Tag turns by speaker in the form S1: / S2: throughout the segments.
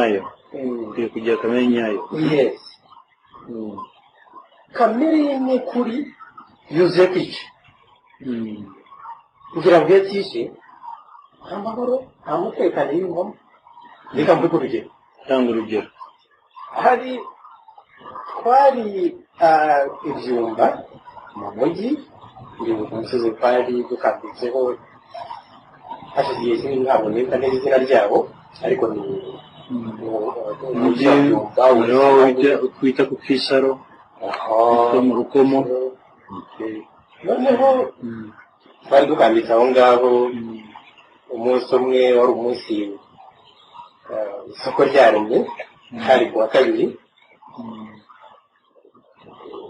S1: nyayo ukwiye kugira kamere nyayo
S2: yes kamere y'ukuri yuzuye kwica kugira ngo yatishe nta mahoro nta mutekano y'ingoma reka mvuge urugero
S1: tanga urugero
S2: hari twari ibyumba mu mujyi uri mu musozi twari dukambitseho hashize igihe kinini ntabwo neza neza izina ryabo ariko ni
S1: umujyi twita ku kisaro mu rukomo
S2: noneho twari dukambitse aho ngaho umunsi umwe wari umunsi isoko ryaremye hari ku wa kabiri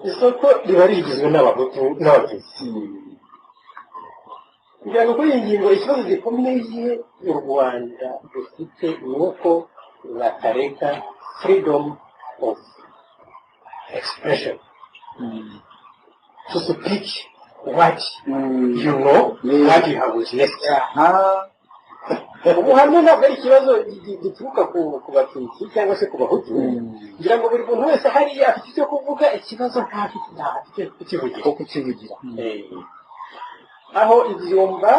S2: isoko riba rigizwe n'abahutu n'abatutsi kugira ngo kuri iyi ngingo ikibazo gikomeye u Rwanda rufite ni uko batareka freedom of expression to speak what you know what you have witnessed ubuhamya ntabwo ari ikibazo gituruka ku batutsi cyangwa se ku bahutu ngira ngo buri muntu wese hariya afite icyo kuvuga ikibazo ntafite kukivugira aho ibyumba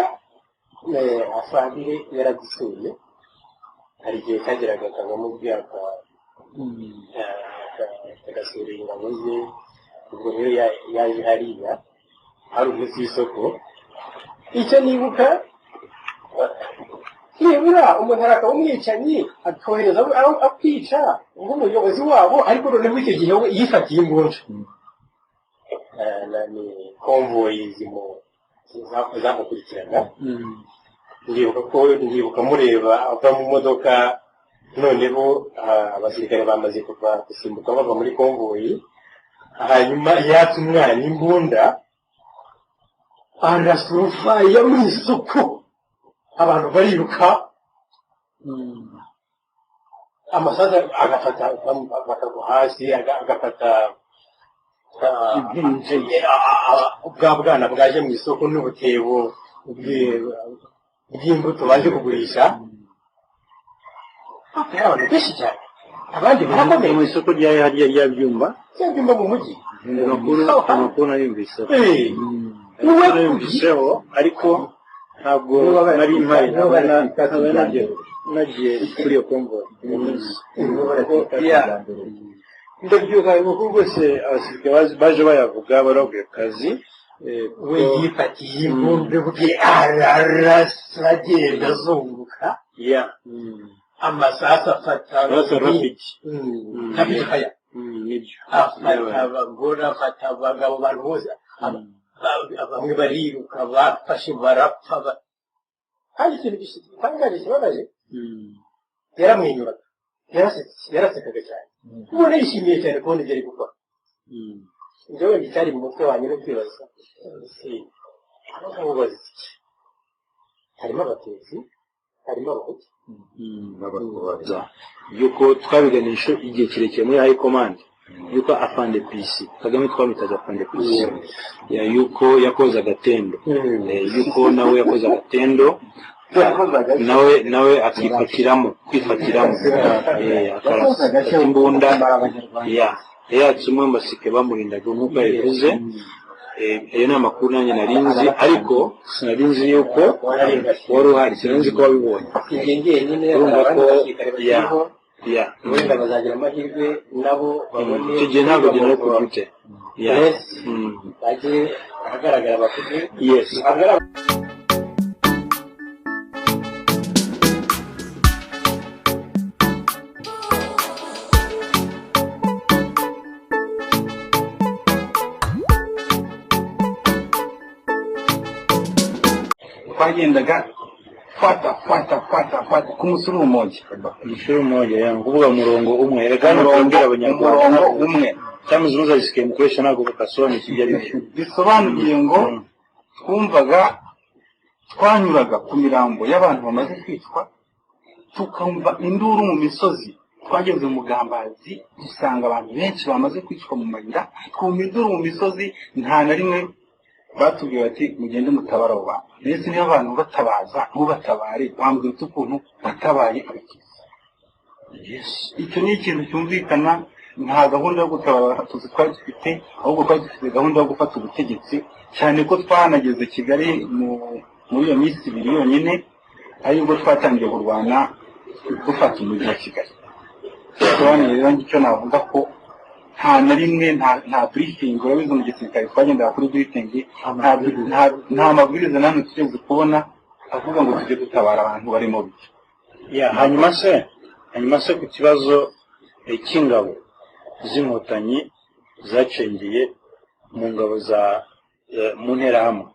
S2: afandire yaragisuye hari igihe kageraga akavamo byaka agasura ingabo ze ubwo rero yaje hariya hari umunsi w'isoko icyo nibuka nibura umuntu arakaba umwicanyi akohereza akwica nk'umuyobozi wabo ariko noneho icyo gihe we yifatiye imbunda ni konvoyi zamukurikirana ndibuka mureba ava mu modoka noneho abasirikare bamaze kuva gusimbuka bava muri konvoyi hanyuma yatse umwana imbunda arasufaya mu isoko abantu bariruka amasaza agafata bakagwa hasi agafata bwa bwana bwaje mu isoko n'ubutebo bw'imbuto baje kugurisha abantu benshi cyane abandi barakomeye
S1: mu isoko rya byumba
S2: mu mujyi
S1: amakuru nayumvise ariko ntabwo nari mpari nagiye kuri iyo kongo ndabyuka kuko rwose abasirikare baje bayavuga baravuye akazi
S2: we yifatiye imbunda bwe ararasa agenda azunguka amasasu afata
S1: rapidi
S2: haya afata abagore afata abagabo abantu bose bamwe bariruka bafashe barapfa kandi ikintu gitangaje kibabaje yaramwenyuraga yarasekaga cyane ubona yishimiye cyane kubona ibyo ari gukora ibyo wenda icyari mu mutwe wanjye no kwibaza abagabo bazi iki harimo abatutsi harimo abahutu
S1: yuko twabiganisha igihe kirekire muri high command yuko afande PC Kagame twamitaga afande PC yuko yakoze agatendo yuko nawe yakoze agatendo nawe akifatiramo kwifatiramo akarasa imbunda yatsumwe mbasike bamurindaga nk'uko yabivuze iyo ni amakuru nanjye narinzi ariko sinarinzi yuko wari uhari sinzi ko wabibonye urumva ko
S2: wenda bazagira amahirwe nabo babone
S1: icyo gihe ntabwo gena ariko bwite
S2: bajye ahagaragara bakuze
S3: twagendaga fata ku musuru mmoja
S1: yangu kuvuga murongo umwe erekana urongera abanyarwanda
S3: umwe
S1: cyangwa zuza zisikiye mukoresha ntabwo bakasoni kijyari
S3: bisobanuye ngo twumvaga twanyuraga ku mirambo y'abantu bamaze kwicwa tukumva induru mu misozi twageze mu Mugambazi dusanga abantu benshi bamaze kwicwa mu mayira twumva induru mu misozi nta na rimwe batubwiye bati mugende mutabara abo bantu mbese niyo abantu batabaza ntubatabare wambwira ukuntu batabaye abakizi icyo ni ikintu cyumvikana nta gahunda yo gutabara abatutsi twari dufite ahubwo twari dufite gahunda yo gufata ubutegetsi cyane ko twanageze Kigali muri iyo minsi ibiri yonyine aribwo twatangiye kurwana dufata umujyi wa Kigali. Rero icyo navuga ko nta na rimwe nta briefing urabizi mu gisirikare twagendaga kuri briefing nta mabwiriza namwe tugeze kubona avuga ngo tujye gutabara abantu barimo bice.
S1: hanyuma se ku kibazo cy'ingabo z'inkotanyi zacengeye mu ngabo za mu nterahamwe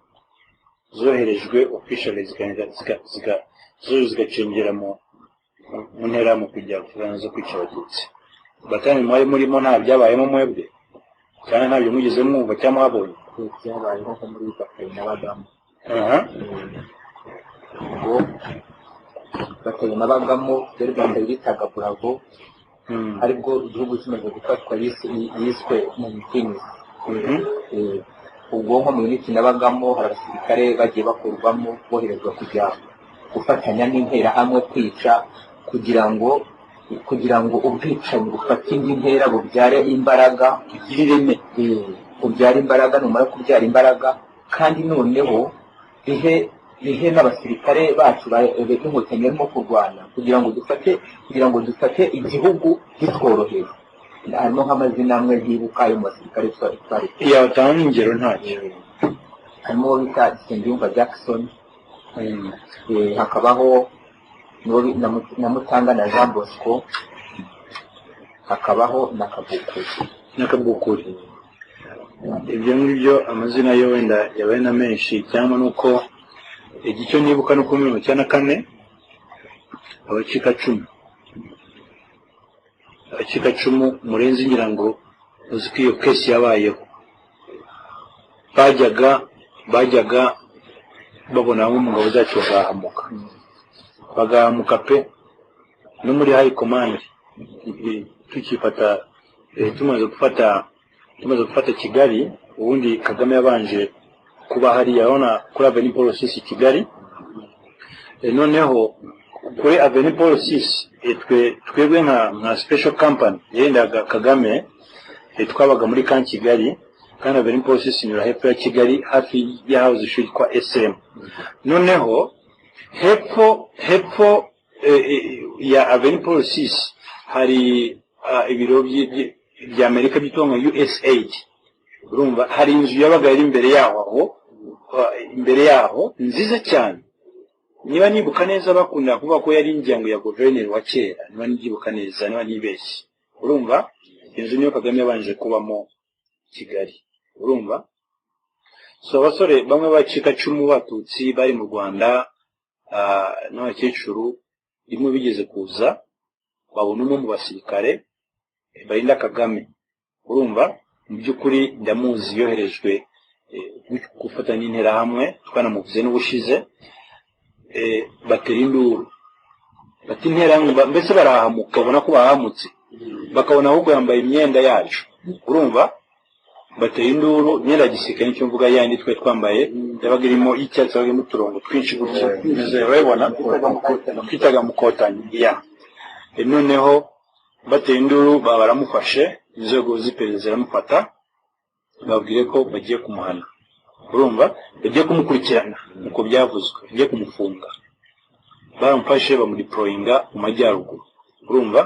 S1: zoherejwe officially zigacengera mu nterahamwe kujya kuvana zo kwica abatutsi. Batani mwari murimo nta byabayemo mwebwe cyane ntabyo mugeze mwumva cyangwa mwabonye?
S2: Byabayeho nko muri Batayi n'abagamo. Batayi n'abagamo byari Rwanda bitaga Bravo, aribwo igihugu kimaze gufatwa yiswe mu mitinisi. Ubwo nko mu minsi n'abagamo hari abasirikare bagiye bakurwamo boherezwa kujya gufatanya n'interahamwe kwica kugira ngo ubwicanyi bufate indi ntera bubyare imbaraga ireme bubyara imbaraga numara kubyara imbaraga kandi noneho bihe n'abasirikare bacu b'inkotanyi barimo kurwana kugira ngo dufate igihugu bitworoheye. Harimo nk'amazina amwe ntibuka ayo mu basirikare twari
S1: yatanga ingero ntacyo.
S2: Harimo uwo bita Nsengiyumva Jackson, hakabaho na Mutanga na Jean Bosco, hakabaho na Kabukuri.
S1: Ibyo ngibyo amazina yo wenda yabaye na menshi cyangwa nuko igicyo nibuka no ku 1994 abacikacumu murenzi ngira ngo uzi ko iyo kesi yabayeho bajyaga babona umugabo zacu bagahamuka pe no muri high command tumaze gufata Kigali. Ubundi Kagame yabanje kuba hari yabona kuri Avenue Paul 6 Kigali, noneho kuri Avenue Paul 6 twebwe nka special company yendaga Kagame twabaga muri kan Kigali kandi Avenue Paul 6 nyura hepfo ya Kigali hafi ya house ishuri kwa SM. Noneho hepfo ya Avenue Paul 6 hari ibiro bya Amerika byitwa USAID. Urumva hari inzu yabaga iri imbere yaho nziza cyane. Niba nibuka neza bakunda kuvuga ko yari injyango ya guverineri wa kera, niba nibuka neza, niba nibeshye. Urumva inzu niyo Kagame yabanje kubamo Kigali. Urumva so abasore bamwe bacikacumu batutsi bari mu Rwanda n'abakecuru rimwe bigeze kuza babona umwe mu basirikare barinda Kagame. Urumva mu by'ukuri ndamuzi yoherejwe gufatanya n'interahamwe twanamuvuze n'ubushize batera induru bati interahamwe mbese barahamuka babona ko bahamutse bakabona ahubwo yambaye imyenda yacu. Urumva batera induru imyenda gisirikare nicyo mvuga yandi twe twambaye yabaga irimo icyatsi yabaga mu turongo twinshi gutya neze urabona kwitaga mukotanyi noneho batera induru baramufashe inzego z'iperereza ziramufata babwire ko bagiye kumuhana. Urumva bagiye kumukurikirana uko byavuzwe bagiye kumufunga. Baramufashe bamudeployinga mu majyaruguru. Urumva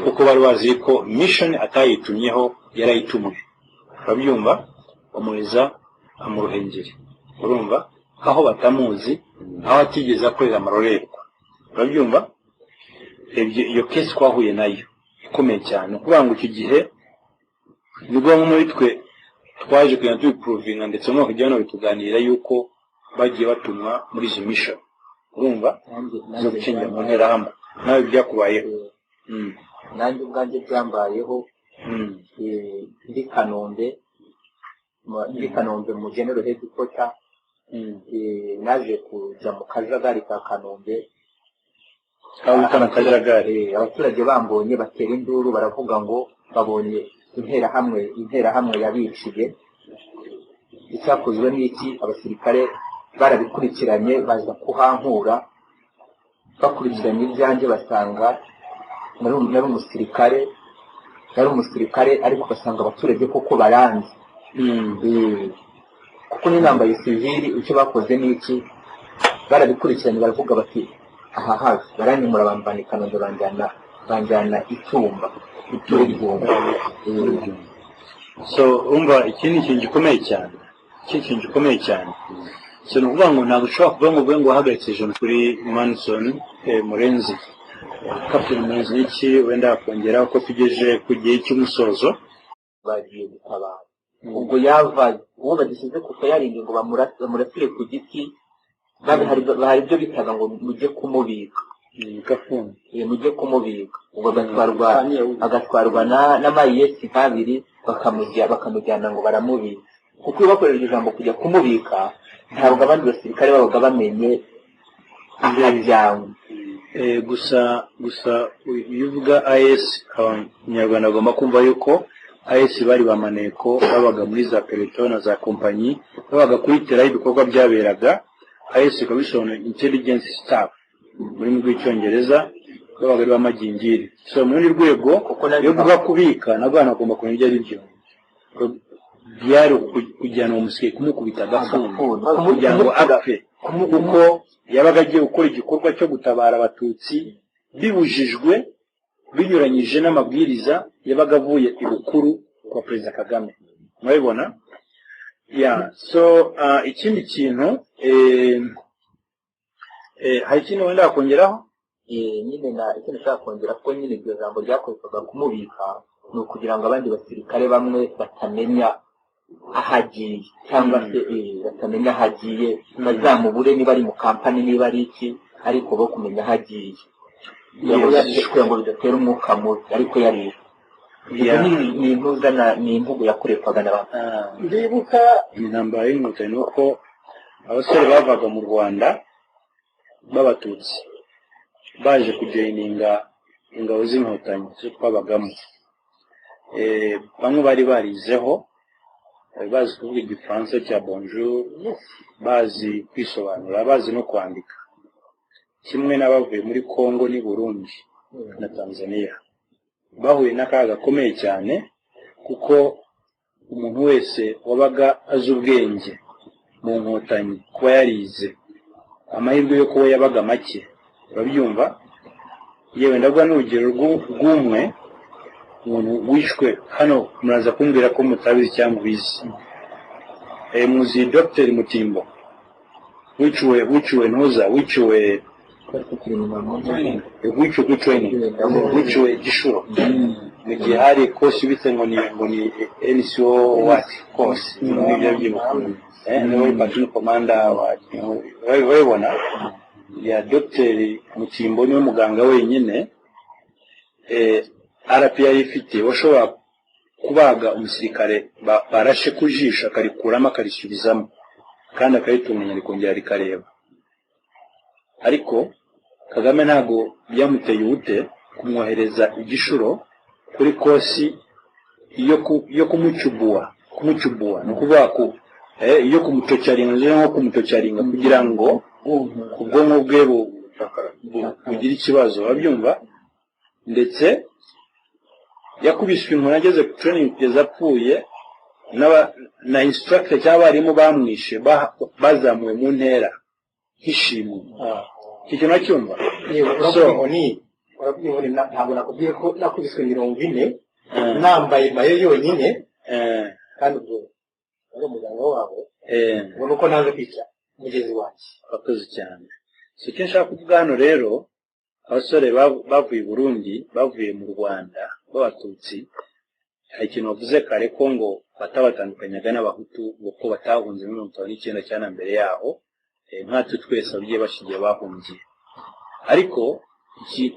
S1: kuko bari bazi ko mission atayitumyeho yarayitumwe. Babyumva bamuheza mu Ruhengeri. Urumva aho batamuzi aho atigeze akorera amarorerwa. Babyumva iyo case twahuye nayo ikomeye cyane kuvuga ngo icyo gihe nibwo muri twe twaje kugenda tubiprovinga ndetse no kujyana bituganira yuko bagiye batumwa muri izo mission. Urumva zo gucengera mu nterahamwe nawe byakubayeho?
S2: Nanjye ubwanjye byambayeho ndi Kanombe mu general headquarter. Naje kujya mu kajagari ka Kanombe abaturage bambonye batera induru baravuga ngo babonye interahamwe yabiciye. Icyakozwe n'iki abasirikare barabikurikiranye baza kuhankura bakurikiranye ibyanjye basanga
S4: nari umusirikare ariko ugasanga abaturage koko baranze kuko n'inambaye sivili icyo bakoze n'iki barabikurikiranye baravuga bati aha hafi baranyimura bambana ikanondo banjyana icyumba
S1: so umva iki ni ikintu gikomeye cyane so ni ukuvuga ngo ntabwo ushobora kuvuga ngo uvuge ngo wahagaritse ijoro kuri Manson Murenzi Captain Murenzi n'iki wenda kongera ko tugeje ku gihe cy'umusozo
S4: bagiye gutabara ubwo yavaye uwo bagisize kuko yarinze ngo bamurasire ku giti hari ibyo bitaga ngo mujye kumubika mujye kumubika ubwo agatwarwa n'amayesi nk'abiri bakamujyana ngo baramubika kuko iyo bakoresheje ijambo kujya kumubika ntabwo abandi basirikare babaga bamenye ahajyanywe
S1: gusa iyo uvuga AS abanyarwanda bagomba kumva yuko AS bari bamaneko babaga muri za peloton na za kompanyi babaga kuriteraho ibikorwa byaberaga AS ikaba bisobanura intelligence staff muri mu rw'icyongereza babaga ari bamagingiri so muri rwego yo kuvuga kubika nabwo abantu bagomba kumenya ibyo ari byo byari kujyana uwo musirikare kumukubita agafungo kugira ngo apfe kuko yabaga agiye gukora igikorwa cyo gutabara abatutsi bibujijwe binyuranyije n'amabwiriza yabaga avuye ibukuru kwa Perezida Kagame murabibona so ikindi kintu hari ikintu wenda wakongeraho
S4: nyine ikintu ushaka kongera ko nyine iryo jambo ryakoreshwaga kumubika ni ukugira ngo abandi basirikare bamwe batamenya ahagiye cyangwa se batamenya ahagiye bazamubure niba ari mu kampani niba ari iki ariko bo kumenya ahagiye kugira ngo bidatera umwuka mubi ariko yarishwe ni imvugo yakoreshwaga n'abantu
S2: ndibuka
S1: intambara y'inkotanyi ni uko abasore bavaga mu Rwanda b'abatutsi baje kujoyininga ingabo z'inkotanyi zo twabagamo bamwe bari barizeho bazi kuvuga igifaransa cya bonjour bazi kwisobanura bazi no kwandika kimwe n'abavuye muri Congo ni Burundi na Tanzania bahuye n'akaga gakomeye cyane kuko umuntu wese wabaga azi ubwenge mu nkotanyi kuba yarize amahirwe yo kuba yabaga make urabyumva yewe ndabwa n'urugero rw'umwe umuntu wishwe hano muraza kumbwira ko mutabizi cyangwa ubizi muzi Dr Mutimbo wiciwe ntuza wiciwe Gishuro mu gihe hari kosi bise ngo ni NCO what kosi n'ibyo by'ibukuru niwe platoon commander wabibona ya Dr Mutimbo niwe muganga wenyine RPA ifite washobora kubaga umusirikare barashe kujisha akarikuramo akarisubizamo kandi akaritunganya rikongera rikareba ariko Kagame ntago byamuteye ubute kumwohereza igishuro kuri kosi iyo kumucubua no kuvuga ko iyo kumutocaringa kugira ngo ubwonko bwe bugira ikibazo babyumva ndetse yakubiswe inkoni ageze ku training kugeza apfuye na instructor cyangwa abarimu bamwishe bazamuwe mu ntera nk'ishimwe icyo nacyumva
S2: ntabwo nakubwiye ko nakubiswe 40 nambaye mayo yonyine kandi ubwo ari umuganga wabo ubona uko naje kwica mugezi wanjye
S1: akoze cyane so icyo nshaka kuvuga hano rero abasore bavuye Burundi bavuye mu Rwanda b'abatutsi hari ikintu bavuze kare ko ngo batabatandukanyaga n'abahutu kuko batahunze muri 1959 cyane mbere yaho nkatwe twese abiye bashigiye bahungiye ariko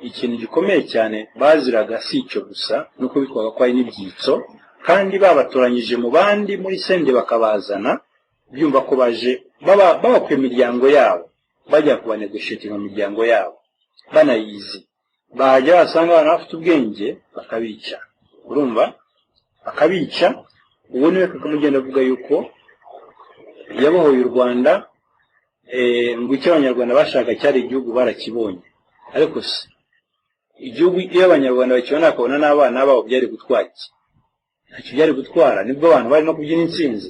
S1: ikintu gikomeye cyane baziraga si icyo gusa nuko bitwaga ko ari n'ibyitso kandi babatoranyije mu bandi muri sende bakabazana byumva ko baje babakwe imiryango yabo bajya kubanegosheta mu miryango yabo banayizi bajya basanga abantu bafite ubwenge bakabica urumva bakabica uwo niwe kakamugenda avuga yuko yabohoye u Rwanda ngo icyo abanyarwanda bashaka cyari igihugu barakibonye ariko se igihugu iyo abanyarwanda bakibona bakabona n'abana babo byari gutwara iki ntacyo byari gutwara nibwo abantu bari no kubyina intsinzi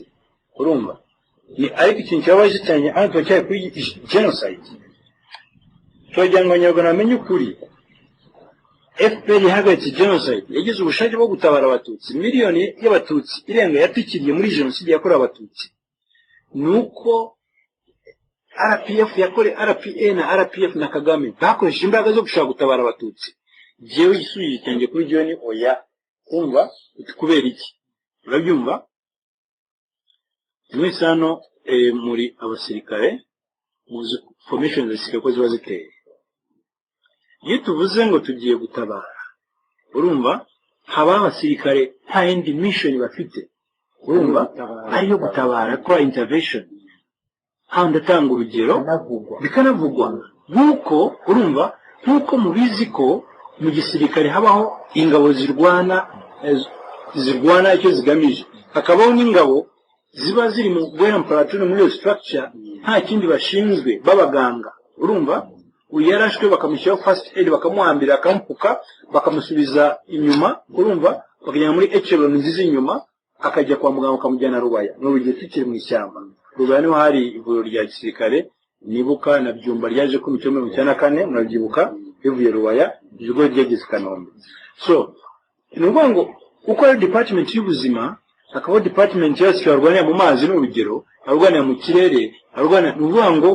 S1: urumva ariko ikintu cyabaje cyane hano turacyari kuri genocide turagira ngo abanyarwanda bamenye ukuri FPR yahagaritse genocide yagize ubushake bwo gutabara abatutsi miliyoni y'abatutsi irenga yatikiriye muri jenoside yakorewe abatutsi nuko RPF RPA na RPF na Kagame bakoresheje imbaraga zo gushaka gutabara abatutsi jewe igisubizo cyanjye kuri John oya umva kubera iki urabyumva mwese hano muri abasirikare muzi formation zisike ko ziba ziteye iyo tuvuze ngo tugiye gutabara urumva haba abasirikare nta yindi mission bafite urumva ariyo gutabara kwa intervention handi atanga urugero bikanavugwa nk'uko urumva nk'uko mubizi ko mu gisirikare habaho ingabo zirwana icyo zigamije hakabaho n'ingabo ziba ziri mu guhera platoon muri iyo structure nta kindi bashinzwe babaganga urumva uyarashwe bakamushyiraho first aid bakamuhambira akampuka bakamusubiza inyuma urumva bakajyana muri echelon nziza inyuma akajya kwa muganga bakamujyana Rubaya n'urugero tukiri mu ishyamba Rubaya niho hari ivuriro rya gisirikare nibuka na byumba ryaje ku 1994 murabyibuka bivuye Rubaya ibigo ryageze Kanombe so nuvuga ngo uko ari department y'ubuzima akaba department yose yarwanira mu mazi n'urugero arwanira mu kirere arwanira nuvuga ngo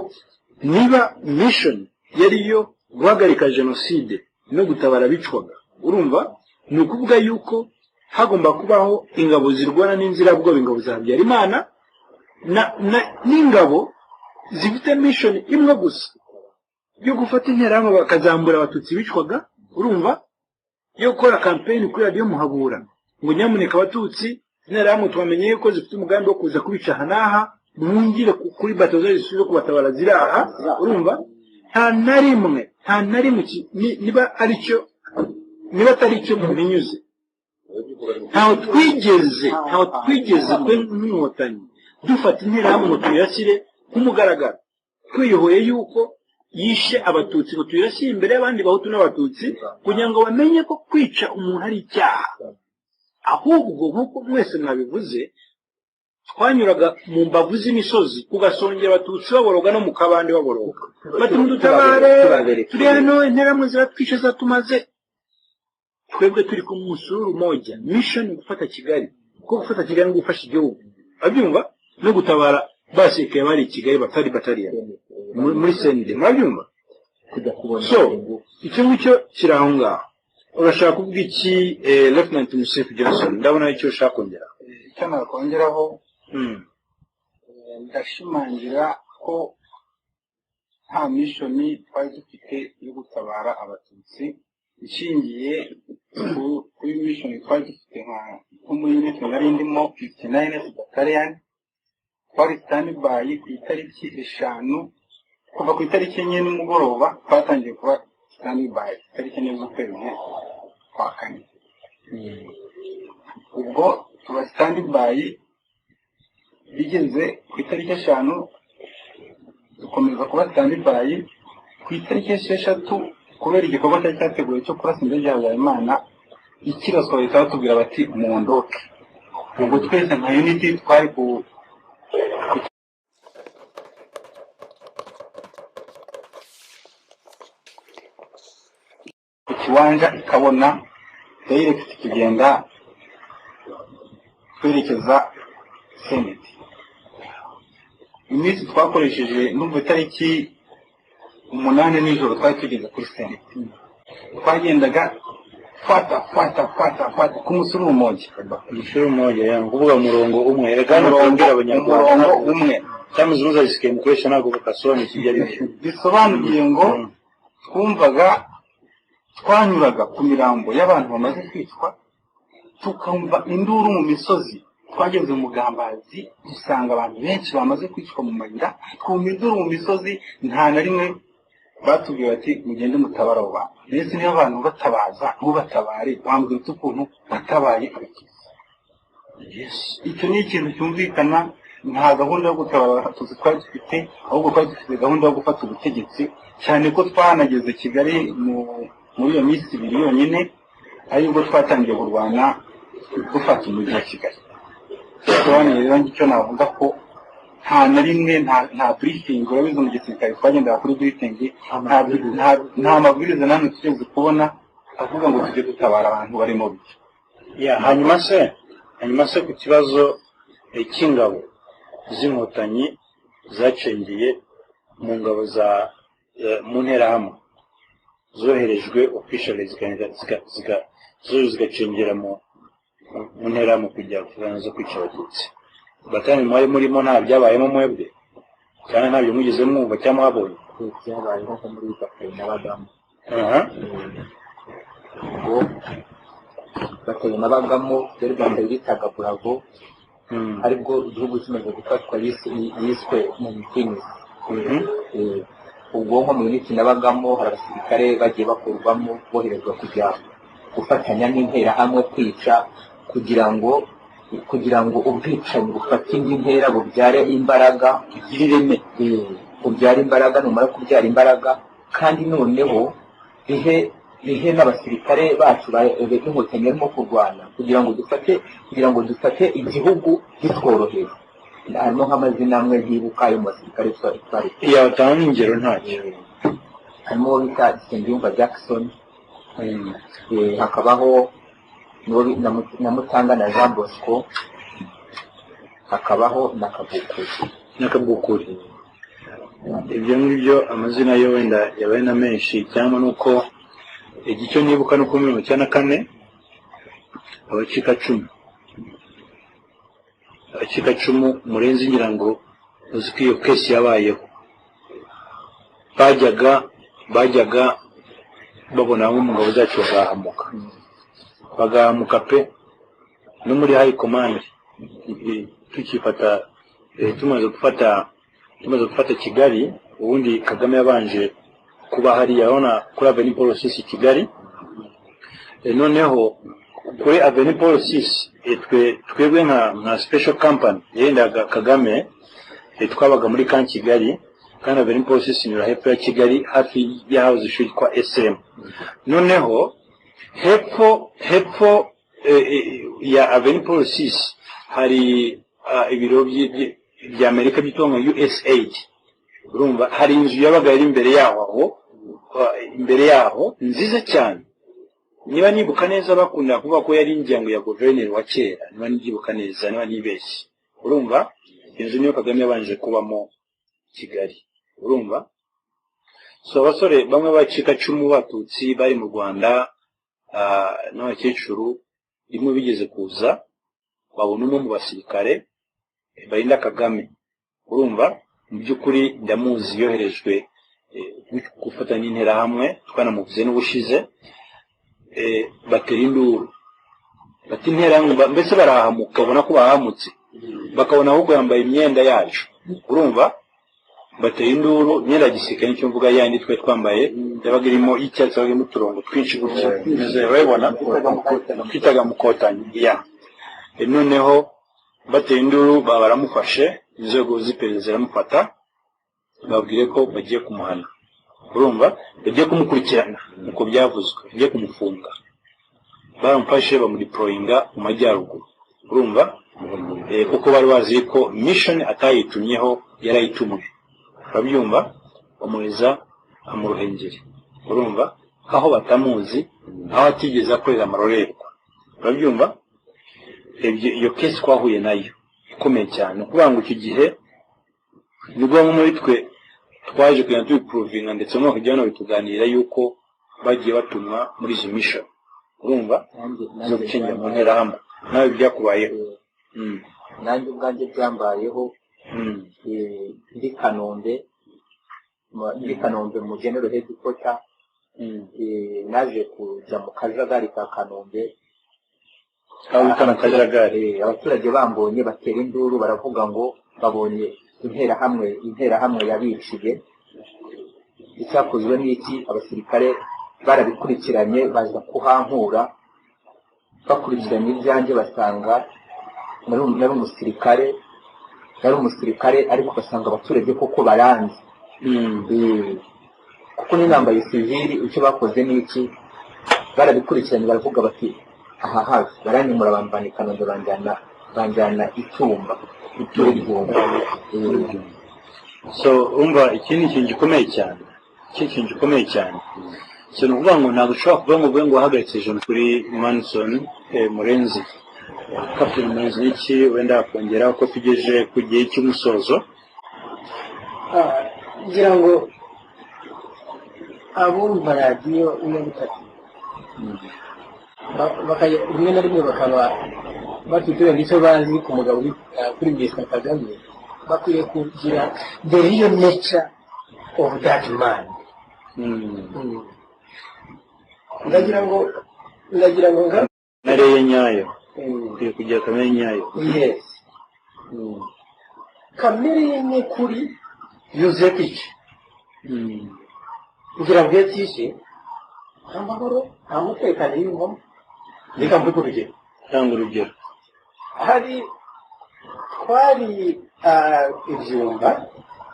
S1: niba mission yariyo guhagarika jenoside no gutabara bicwaga urumva ni ukuvuga yuko hagomba kubaho ingabo zirwana n'inzira bwoba ingabo za Habyarimana n'ingabo zifite mission imwe gusa yo gufata interahamwe bakazambura abatutsi bicwaga urumva yo gukora campaign kuri radio Muhabura ngo nyamuneka abatutsi interahamwe twamenye yuko zifite umugambi wo kuza kubica hanaha mwungire kuri batozo zisubire kubatabara ziraha urumva nta na rimwe niba atari cyo mubinyuze ntaho twigeze twe nk'inkotanyi dufata interahamwe ngo tuyashyire nk'umugaragaro twiyohoye yuko yishe abatutsi ngo tuyashyire imbere y'abandi bahutu n'abatutsi kugira ngo bamenye ko kwica umuntu ari icyaha ahubwo nk'uko mwese mwabivuze twanyuraga mu mbavu z'imisozi kugasongera abatutsi baboroga no mu kabande baboroga bati mudutabare turi hano interahamwe ziratwishe zatumaze twebwe turi ku musuru moja mission gufata Kigali kuko gufata Kigali ngo gufasha igihugu abyumva no gutabara basike bari Kigali batari batariya muri sende mwabyumva so icyo ngicyo kirahunga urashaka kuvuga iki Lieutenant Musefu Johnson ndabona icyo ushaka kongera
S3: icyo nakongeraho ndashimangira ko nta mission twari dufite yo gutabara abatutsi ishingiye kuri mission twari dufite nko muri unit nari ndimo 59 Battalion twari standby ku itariki 5 kuva ku itariki 4 n'umugoroba twatangiye kuba standby itariki 4 z'ukwezi kwa kane ubwo tuba standby bigeze ku itariki 5 dukomeza kuba standby ku itariki 6 kubera igikorwa cyari cyateguwe cyo kurasa indege ya Habyarimana ikirasohoye leta batubwira bati mundoke ubwo twese nka unity twari ku kiwanja ikabona direct kigenda twerekeza Senate iminsi twakoresheje n'ubwo tariki 8 nijoro twari tugeze kuri Senate twagendaga fata ku musuru mmoja
S1: yangu kuvuga umurongo umwe erekana urongera abanyarwanda
S3: umwe
S1: cyamuzunza zisike mukoresha nako kasoni kijyari
S3: bisobanuye ngo twumvaga twanyuraga ku mirambo y'abantu bamaze kwicwa tukumva induru mu misozi twageze mu Mugambazi dusanga abantu benshi bamaze kwicwa mu mayira twumva induru mu misozi nta na rimwe batubwiye bati mugende mutabara abo bantu ndetse niyo abantu batabaza ntubatabare bambwira ukuntu batabaye abakizi icyo ni ikintu cyumvikana nta gahunda yo gutabara abatutsi twari dufite ahubwo twari dufite gahunda yo gufata ubutegetsi cyane ko twanageze Kigali muri iyo minsi ibiri yonyine aribwo twatangiye kurwana dufata umujyi wa Kigali. Sobanura rero icyo navuga ko nta na rimwe nta briefing urabizi mu gisirikare twagendera kuri briefing nta mabwiriza namwe tugeze kubona avuga ngo tujye gutabara abantu bari mu bice.
S1: hanyuma se ku kibazo cy'ingabo z'inkotanyi zacengeye mu ngabo za mu nterahamwe zoherejwe officially zigacengera mu nterahamwe kujya kuvana zo kwica abatutsi. Batani mwari murimo nta byabayemo mwebwe cyane ntabyo mugeze mwumva cyangwa mwabonye?
S4: Byabayeho nko muri Batayi n'abagamo. Ubwo Batayi n'abagamo byari Rwanda bitaga Bravo, aribwo igihugu kimaze gufatwa yiswe mu Mitinisi. Ubwo nko mu minsi n'abagamo hari abasirikare bagiye bakurwamo boherezwa kujya gufatanya n'interahamwe kwica kugira ngo ubwicanyi bufate indi ntera bubyare imbaraga, bubyara imbaraga, numara kubyara imbaraga kandi noneho bihe n'abasirikare bacu b'inkotanyi barimo kurwana kugira ngo dufate igihugu bitworoheye. Harimo nk'amazina amwe ntibuka yo mu basirikare twari
S1: yatanga ingero ntacyo.
S4: Harimo bita Nsengiyumva Jackson, hakabaho na Mutanga na Jean Bosco, hakabaho na Kabukuri.
S1: Ibyo ngibyo amazina yo wenda yabaye na menshi, cyangwa nuko igicyo nibuka no ku 1994 abacikacumu murenzi ngira ngo uzi ko iyo kesi yabayeho, bajyaga babona umugabo zacu bagahamuka pe no muri high command tumaze gufata Kigali. Ubundi Kagame yabanje kuba hari yabona kuri Avenue Paul VI Kigali, noneho kuri Avenue Paul VI twebwe nka special company yendaga Kagame twabaga muri kan Kigali, kandi Avenue Paul VI nyura hepfo ya Kigali hafi ya house ishuri kwa SM. Noneho hepfo ya Avenue Paul VI hari ibiro bya Amerika byitwa USAID. Urumva hari inzu yabaga iri imbere yaho nziza cyane. Niba nibuka neza bakunda kuvuga ko yari ingengo ya guverineri wa kera, niba nibuka neza, niba nibeshye. Urumva inzu niyo Kagame yabanje kubamo Kigali. Urumva so abasore bamwe bacikacumu batutsi bari mu Rwanda n'abakecuru rimwe bigeze kuza babona umwe mu basirikare barinda Kagame. Urumva mu by'ukuri ndamuzi, yoherejwe gufatanya n'interahamwe, twanamuvuze n'ubushize. Batera induru bati interahamwe mbese barahamuka, ubona ko bahamutse, bakabona ahubwo yambaye imyenda yacu. Urumva batera induru, imyenda gisirikare nicyo mvuga, yandi twe twambaye yabaga irimo y'icyatsi, yabaga irimo uturongo twinshi gutya, urabibona twitaga mukotanyi. Noneho batera induru baramufashe, inzego z'iperereza ziramufata, babwire ko bagiye kumuhana. Urumva bagiye kumukurikirana uko byavuzwe, bagiye kumufunga. Baramufashe bamudeployinga mu majyaruguru. Urumva kuko bari bazi ko mission atayitumyeho yarayitumwe. Babyumva bamuheza mu Ruhengeri. Urumva aho batamuzi, aho atigeze akorera amarorerwa. Babyumva iyo case twahuye nayo ikomeye cyane, kuvuga ngo icyo gihe nibwo muri twe twaje kugenda tubiprovinga, ndetse no kujyana bituganira yuko bagiye batumwa muri izo mission. Urumva zo gucengera mu nterahamwe. Nawe byakubayeho?
S4: Nanjye ubwanjye byambayeho. Ndi Kanombe mu General Headquarter. Naje kujya mu kajagari ka Kanombe. Abaturage bambonye batera induru, baravuga ngo babonye interahamwe yabiciye. Icyakozwe n'iki? Abasirikare barabikurikiranye baza kuhankura, bakurikiranye ibyanjye basanga nari umusirikare, ariko basanga abaturage koko baranzi. Kuko n'inambaye civili, icyo bakoze n'iki? barabikurikiranye baravuga bati aha hafi baranyimura bamvana i Kanombe banjyana Icyumba Icyumba.
S1: So umva iki ni ikintu gikomeye cyane, so ni ukuvuga ngo ntabwo ushobora kuvuga ngo uvuge ngo wahagaritse ijoro kuri Manson Murenzi, Captain Murenzi n'iki wenda akongera uko tugeje ku gihe cy'umusozo.
S2: ngira ngo abumva radiyo imwe bitatu rimwe na rimwe bakaba bafite icyo bazi ku mugabo kuri Mr. Kagame, bakwiye kugira the real nature of that man. ndagira ngo
S1: nareye nyayo ukwiye kugira kamere nyayo.
S2: yes kamere ye nyakuri yuzuye kwica kugira ngo yatishe nta mahoro nta mutekano yiyumvamo. reka mvuge urugero,
S1: tanga urugero.
S2: hari twari ibyumba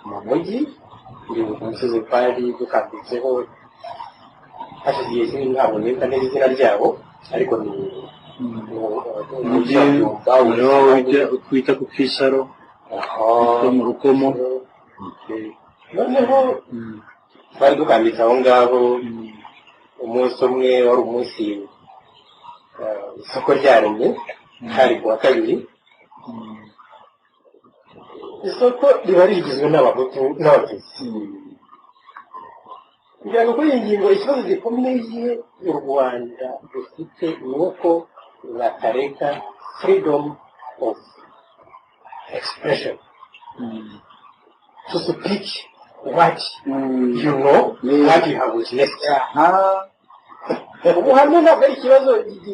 S2: mu mujyi, ndibuka umusozi twari dukambitseho hashize igihe kinini ntabwo nibuka neza izina ryabo, ariko ni
S1: umujyi twita ku Kisaro mu Rukomo.
S2: noneho twari dukambitse aho ngaho. umunsi umwe wari umunsi isoko ryaremye, hari kuwa kabiri. isoko riba rigizwe n'abahutu n'abatutsi. kugira ngo kuri iyi ngingo ikibazo gikomeye u Rwanda rufite ni uko batareka freedom of expression to speak what you know, what you have witnessed. ubuhamya ntabwo ari ikibazo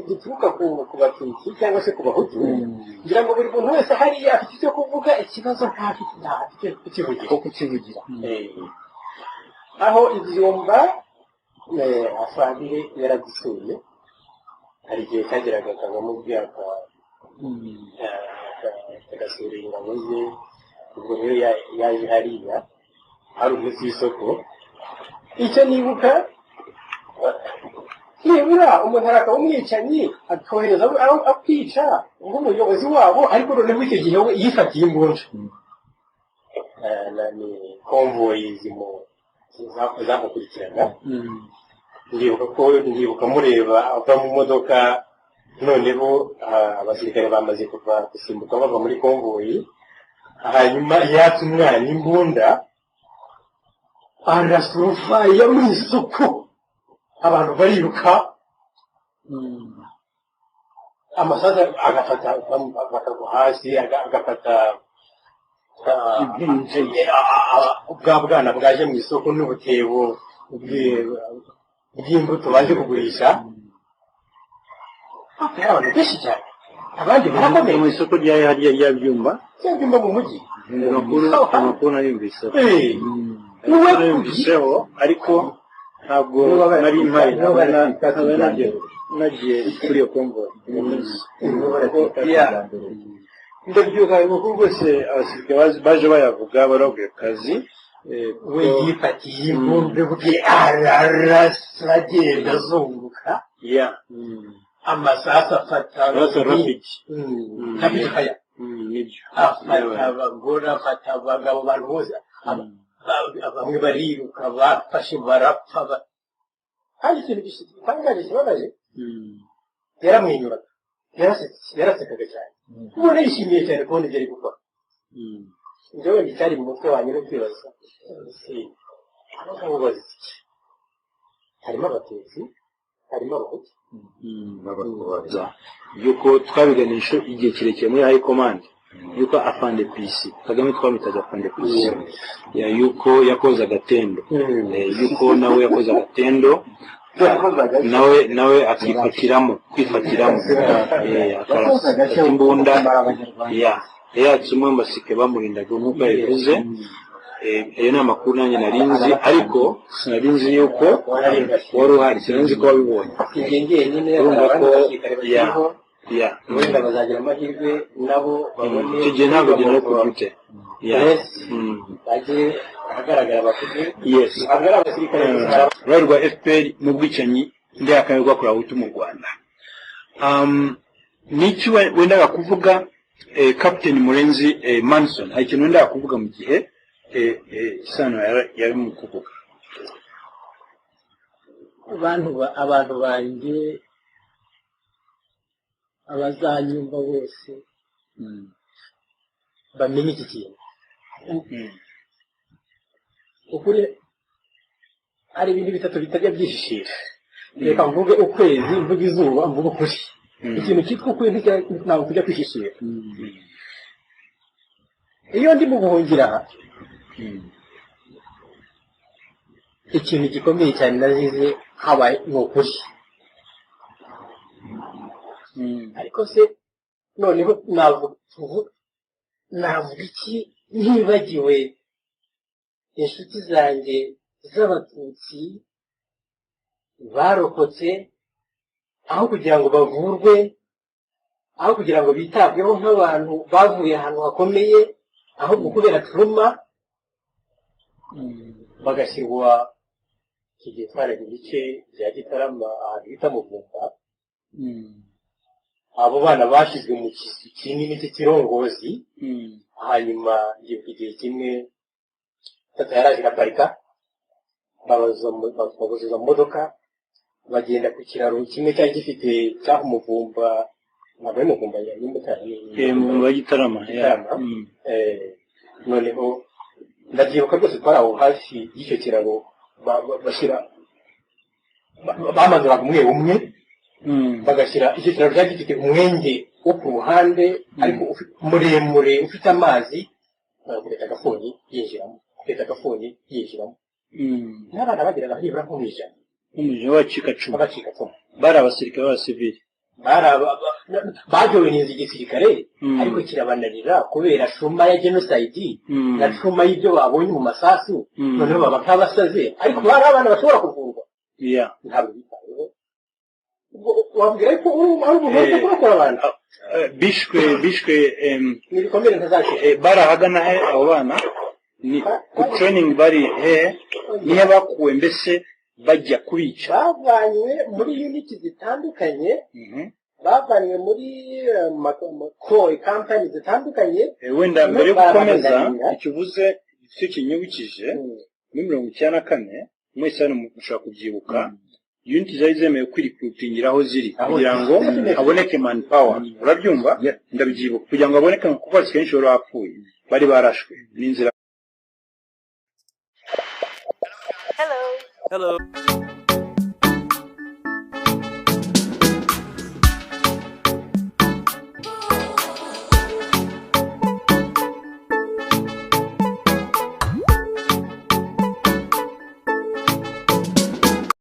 S2: gituruka ku batutsi cyangwa se ku bahutu. kugira ngo buri muntu wese hariya afite icyo kuvuga, ikibazo ntafite kukivugira. aho ibyumba afandire yaradisuye, hari igihe cyageraga akavamo ubwaka agasura ingabo ze. ubwo rero yaje hariya hari umunsi w'isoko. icyo nibuka, nibura umuntu arakaba umwicanyi akohereza akwica nk'umuyobozi wabo, ariko noneho icyo gihe we yifatiye imbunda. ni konvoyi zamukurikiraga. ndibuka mureba ava mu modoka, noneho abasirikare bamaze kuva gusimbuka bava muri konvoyi, hanyuma yatse umwana imbunda arasufaya mu isoko, abantu bariruka, amasaza agafata bakagwa hasi, agafata bwa bwana bwaje mu isoko n'ubutebo bw'imbuto baje kugurisha. abantu benshi cyane, abandi barakomeye
S1: mu isoko rya Byumba
S2: mu mujyi.
S1: amakuru nayumvise ariko ntabwo nari mpari, nagiye kuri iyo konvoyi. ndabyuka amakuru rwose abasirikare baje bayavuga, baravuye kazi.
S2: we yifatiye imbunda bwe ararasa agenda azunguka, amasasu afata
S1: rapid
S2: fire, afata abagore, afata abagabo, abantu bose bamwe bariruka, bafashe barapfa. hari ikintu gitangaje kibabaje, yaramwenyuraga, yarasekaga cyane, ubona yishimiye cyane kubona ibyo ari gukora. ibyo wenda cyari mu mutwe wanjye no kwibaza, abagabo bazi iki? harimo abatutsi, harimo abahutu.
S1: yuko twabiganisha igihe kirekire muri high command, yuko afande PC Kagame twamitaga afande PC, yuko yakoze agatendo, yuko nawe yakoze agatendo, nawe akifatiramo akarasa imbunda. yatse umwe mbasike bamurindaga nk'uko yabivuze. iyo ni amakuru nanjye narinzi, ariko sinarinzi yuko wari uhari, sinzi ko wabibonye. urumva ko
S2: wenda bazagira amahirwe nabo babone
S1: icyo gihe ntabwo gena no kubute
S2: bajye ahagaragara bavuge
S1: rwari rwa FPR mu bwicanyi ndi akayoga kuri ahutu mu Rwanda. Niki wendaga kuvuga Captain Murenzi Manson hari ikintu wendaga kuvuga mu gihe Sano yari mu kuvuga.
S2: abantu banjye abazanyumva bose bamenye iki kintu. Ukuri hari ibintu bitatu bitajya byishishira. Reka mvuge ukwezi, mvuge izuba, mvuge ukuri. Ikintu cyitwa ukwezi ntabwo kujya kwishishira. Iyo ndi mu buhungira ikintu gikomeye cyane nazize habaye ni ukuri. Ariko se noneho navuga iki ntibagiwe inshuti zanjye z'abatutsi barokotse aho kugira ngo bavurwe, aho kugira ngo bitabweho nk'abantu bavuye ahantu hakomeye, ahubwo kubera trauma bagashyirwa kigitwara igice bya Gitarama ahantu bita Muvumba. Abo bana bashyizwe mu kizu kinini cy'ikirongozi. Hanyuma igihe kimwe tata yaraje araparika babuzuza mu modoka bagenda ku kiraro kimwe cyari gifite cyaho Muvumba ntabwo ari Muvumba
S1: mu Gitarama.
S2: Noneho ndabyibuka rwose twari aho hafi y'icyo kiraro bashyira bamanuraga umwe bagashyira icyo kiraro cyari gifite umwenge wo ku ruhande ariko muremure ufite amazi kureta agafuni yinjiramo n'abana bageraga nibura nko mu ijana
S1: w'abacikacumu bari abasirikare b'abasivili
S2: bajoyiniza igisirikare ariko kirabananira kubera shuma ya genocide na shuma y'ibyo babonye mu masasu. Noneho baba nk'abasaze ariko bari abana bashobora kuvurwa. Ntabwo bitayeho. Wabwira ko ari ubuvuzi bw'abakora abantu
S1: bishwe
S2: n'ibikomere ntazakira.
S1: Barahagana he abo bana ni ku training bari he nihe bakuwe mbese bajya kubica?
S2: Bavanywe muri unit zitandukanye, bavanywe muri company zitandukanye.
S1: Wenda mbere yo gukomeza ikivuze icyo kinyubukije muri 1994 mwese hano mushaka kubyibuka unit zari zemewe kwirikrutingira aho ziri kugira ngo haboneke manpower. Urabyumva? Ndabyibuka kugira ngo haboneke kuko kenshi bari bapfuye bari barashwe n'inzira.
S5: Hello.